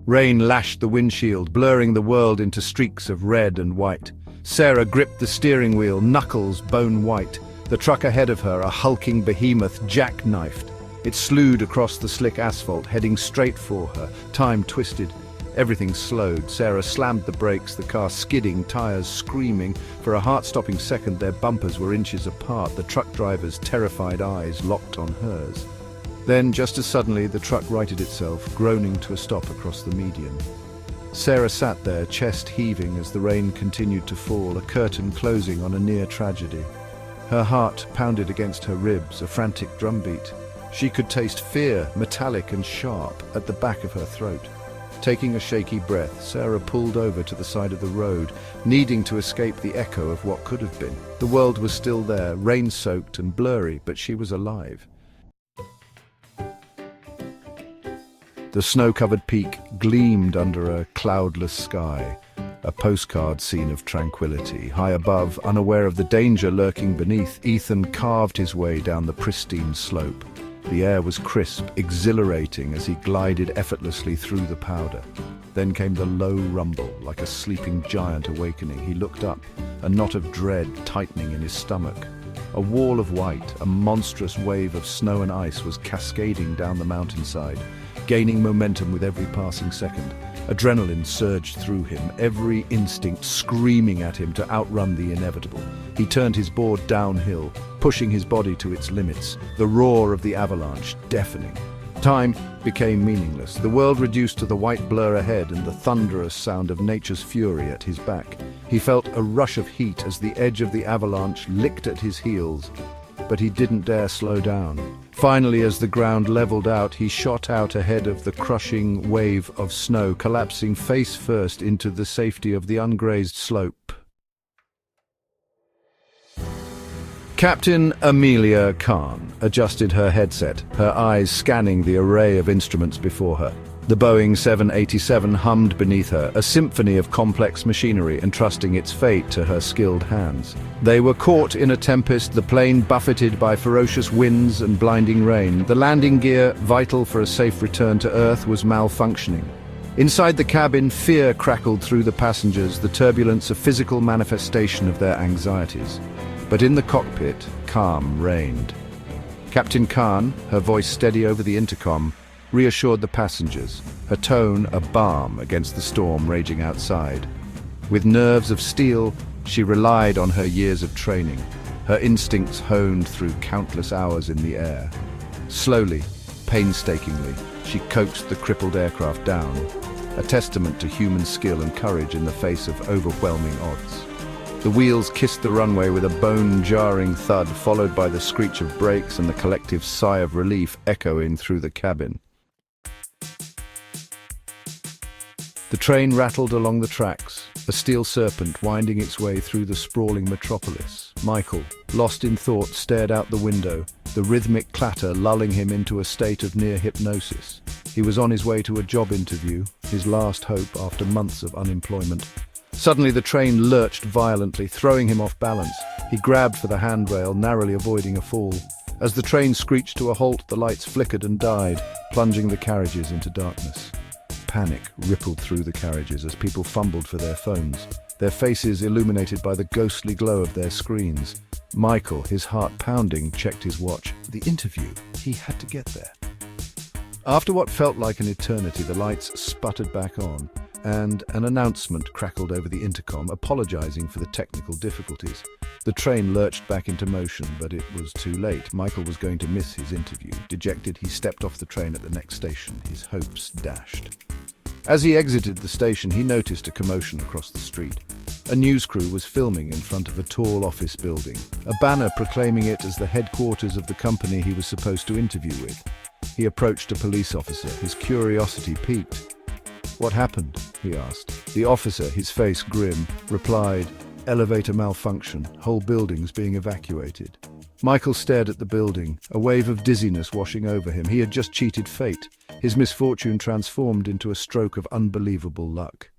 Rain lashed the windshield, blurring the world into streaks of red and white. Sarah gripped the steering wheel, knuckles bone white. The truck ahead of her, a hulking behemoth, jackknifed. It slewed across the slick asphalt, heading straight for her. Time twisted. Everything slowed. Sarah slammed the brakes, the car skidding, tires screaming. For a heart-stopping second, their bumpers were inches apart, the truck driver's terrified eyes locked on hers. Then, just as suddenly, the truck righted itself, groaning to a stop across the median. Sarah sat there, chest heaving as the rain continued to fall, a curtain closing on a near tragedy. Her heart pounded against her ribs, a frantic drumbeat. She could taste fear, metallic and sharp, at the back of her throat. Taking a shaky breath, Sarah pulled over to the side of the road, needing to escape the echo of what could have been. The world was still there, rain-soaked and blurry, but she was alive. The snow-covered peak gleamed under a cloudless sky, a postcard scene of tranquility. High above, unaware of the danger lurking beneath, Ethan carved his way down the pristine slope. The air was crisp, exhilarating as he glided effortlessly through the powder. Then came the low rumble, like a sleeping giant awakening. He looked up, a knot of dread tightening in his stomach. A wall of white, a monstrous wave of snow and ice was cascading down the mountainside, gaining momentum with every passing second. Adrenaline surged through him, every instinct screaming at him to outrun the inevitable. He turned his board downhill, pushing his body to its limits, the roar of the avalanche deafening. Time became meaningless, the world reduced to the white blur ahead and the thunderous sound of nature's fury at his back. He felt a rush of heat as the edge of the avalanche licked at his heels, but he didn't dare slow down. Finally, as the ground leveled out, he shot out ahead of the crushing wave of snow, collapsing face first into the safety of the ungrazed slope. Captain Amelia Khan adjusted her headset, her eyes scanning the array of instruments before her. The Boeing 787 hummed beneath her, a symphony of complex machinery entrusting its fate to her skilled hands. They were caught in a tempest, the plane buffeted by ferocious winds and blinding rain. The landing gear, vital for a safe return to Earth, was malfunctioning. Inside the cabin, fear crackled through the passengers, the turbulence a physical manifestation of their anxieties. But in the cockpit, calm reigned. Captain Khan, her voice steady over the intercom, reassured the passengers, her tone a balm against the storm raging outside. With nerves of steel, she relied on her years of training, her instincts honed through countless hours in the air. Slowly, painstakingly, she coaxed the crippled aircraft down, a testament to human skill and courage in the face of overwhelming odds. The wheels kissed the runway with a bone-jarring thud, followed by the screech of brakes and the collective sigh of relief echoing through the cabin. The train rattled along the tracks, a steel serpent winding its way through the sprawling metropolis. Michael, lost in thought, stared out the window, the rhythmic clatter lulling him into a state of near hypnosis. He was on his way to a job interview, his last hope after months of unemployment. Suddenly the train lurched violently, throwing him off balance. He grabbed for the handrail, narrowly avoiding a fall. As the train screeched to a halt, the lights flickered and died, plunging the carriages into darkness. Panic rippled through the carriages as people fumbled for their phones, their faces illuminated by the ghostly glow of their screens. Michael, his heart pounding, checked his watch. The interview. He had to get there. After what felt like an eternity, the lights sputtered back on, and an announcement crackled over the intercom, apologizing for the technical difficulties. The train lurched back into motion, but it was too late. Michael was going to miss his interview. Dejected, he stepped off the train at the next station, his hopes dashed. As he exited the station, he noticed a commotion across the street. A news crew was filming in front of a tall office building, a banner proclaiming it as the headquarters of the company he was supposed to interview with. He approached a police officer, his curiosity piqued. "What happened?" he asked. The officer, his face grim, replied, "Elevator malfunction, whole buildings being evacuated." Michael stared at the building, a wave of dizziness washing over him. He had just cheated fate. His misfortune transformed into a stroke of unbelievable luck.